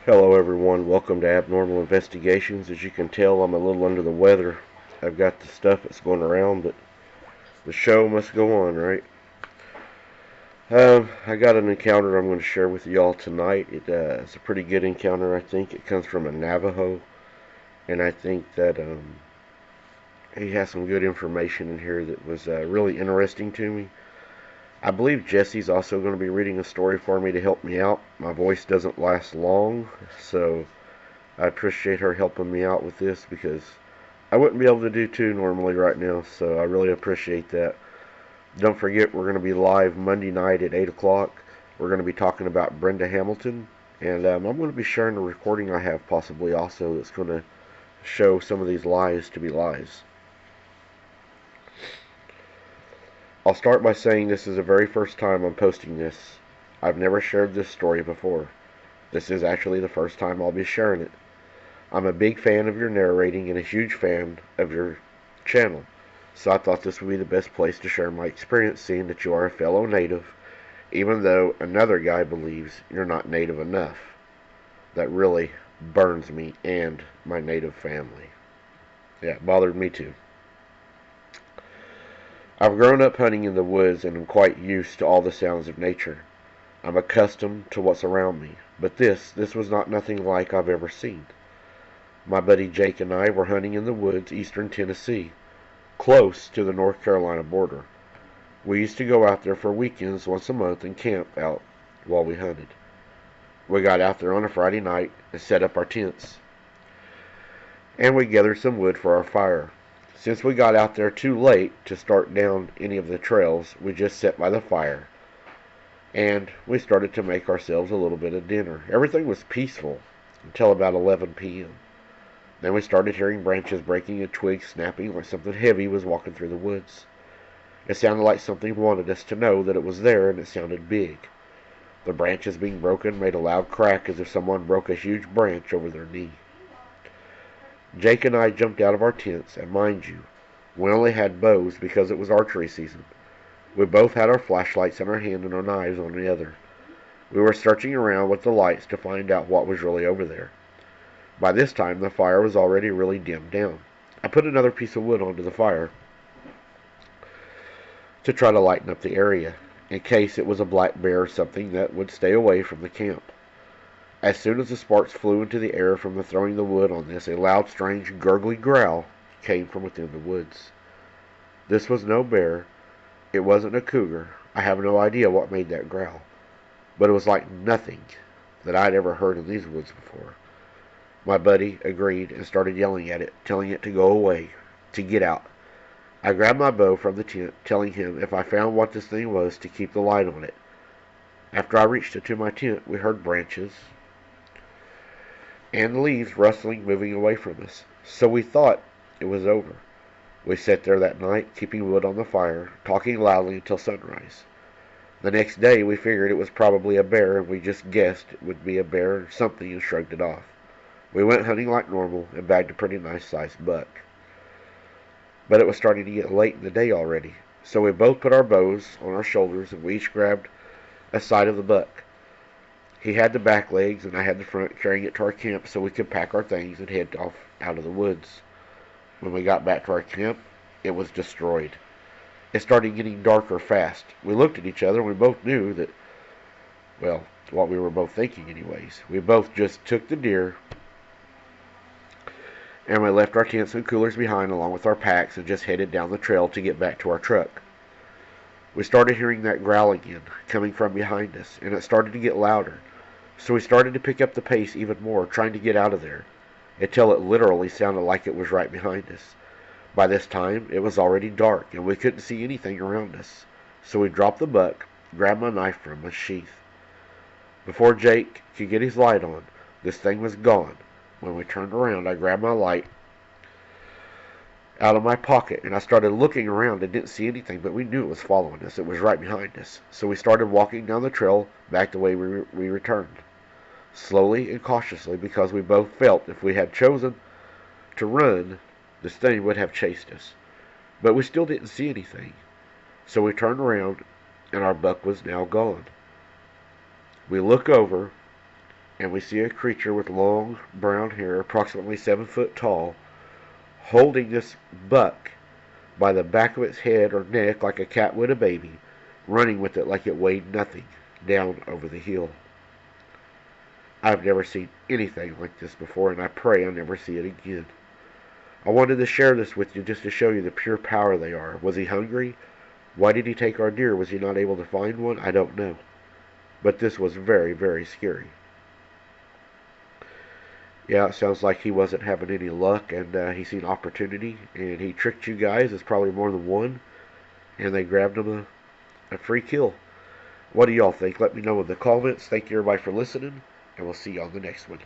Hello everyone, welcome to Abnormal Investigations. As you can tell, I'm a little under the weather. I've got the stuff that's going around, but the show must go on, right? I got an encounter I'm going to share with y'all tonight. It's a pretty good encounter, I think. It comes from a Navajo, and I think that he has some good information in here that was really interesting to me. I believe Jesse's also going to be reading a story for me to help me out. My voice doesn't last long, so I appreciate her helping me out with this because I wouldn't be able to do two normally right now, so I really appreciate that. Don't forget, we're going to be live Monday night at 8 o'clock. We're going to be talking about Brenda Hamilton, and I'm going to be sharing a recording I have possibly also that's going to show some of these lies to be lies. I'll start by saying this is the very first time I'm posting this. I've never shared this story before. This is actually the first time I'll be sharing it. I'm a big fan of your narrating and a huge fan of your channel, so I thought this would be the best place to share my experience seeing that you are a fellow native, even though another guy believes you're not native enough. That really burns me and my native family. Yeah, it bothered me too. I've grown up hunting in the woods and am quite used to all the sounds of nature. I'm accustomed to what's around me, but this was not nothing like I've ever seen. My buddy Jake and I were hunting in the woods, eastern Tennessee, close to the North Carolina border. We used to go out there for weekends once a month and camp out while we hunted. We got out there on a Friday night and set up our tents, and we gathered some wood for our fire. Since we got out there too late to start down any of the trails, we just sat by the fire, and we started to make ourselves a little bit of dinner. Everything was peaceful until about 11 p.m. Then we started hearing branches breaking and twigs snapping like something heavy was walking through the woods. It sounded like something wanted us to know that it was there, and it sounded big. The branches being broken made a loud crack as if someone broke a huge branch over their knee. Jake and I jumped out of our tents, and mind you, we only had bows because it was archery season. We both had our flashlights in our hand and our knives on the other. We were searching around with the lights to find out what was really over there. By this time, the fire was already really dimmed down. I put another piece of wood onto the fire to try to lighten up the area, in case it was a black bear or something that would stay away from the camp. As soon as the sparks flew into the air from the throwing the wood on this, a loud, strange, gurgly growl came from within the woods. This was no bear. It wasn't a cougar. I have no idea what made that growl, but it was like nothing that I'd ever heard in these woods before. My buddy agreed and started yelling at it, telling it to go away, to get out. I grabbed my bow from the tent, telling him if I found what this thing was to keep the light on it. After I reached into my tent, we heard branches and leaves rustling, moving away from us. So we thought it was over. We sat there that night, keeping wood on the fire, talking loudly until sunrise. The next day, we figured it was probably a bear, and we just guessed it would be a bear or something and shrugged it off. We went hunting like normal and bagged a pretty nice-sized buck. But it was starting to get late in the day already, so we both put our bows on our shoulders and we each grabbed a side of the buck. He had the back legs and I had the front, carrying it to our camp so we could pack our things and head off out of the woods. When we got back to our camp, it was destroyed. It started getting darker fast. We looked at each other and we both knew that, well, what we were both thinking anyways. We both just took the deer and we left our tents and coolers behind along with our packs and just headed down the trail to get back to our truck. We started hearing that growl again, coming from behind us, and it started to get louder. So we started to pick up the pace even more, trying to get out of there, until it literally sounded like it was right behind us. By this time, it was already dark, and we couldn't see anything around us. So we dropped the buck, grabbed my knife from its sheath. Before Jake could get his light on, this thing was gone. When we turned around, I grabbed my light out of my pocket and I started looking around and didn't see anything, but we knew it was following us. It was right behind us. So we started walking down the trail back the way we returned, slowly and cautiously, because we both felt if we had chosen to run, this thing would have chased us. But we still didn't see anything. So we turned around and our buck was now gone. We look over and we see a creature with long brown hair, approximately 7 foot tall, holding this buck by the back of its head or neck like a cat would a baby, running with it like it weighed nothing, down over the hill. I've never seen anything like this before, and I pray I never see it again. I wanted to share this with you just to show you the pure power they are. Was he hungry? Why did he take our deer? Was he not able to find one? I don't know. But this was very, very scary. Yeah, it sounds like he wasn't having any luck, and he seen opportunity, and he tricked you guys. It's probably more than one, and they grabbed him a free kill. What do y'all think? Let me know in the comments. Thank you, everybody, for listening, and we'll see you on the next one.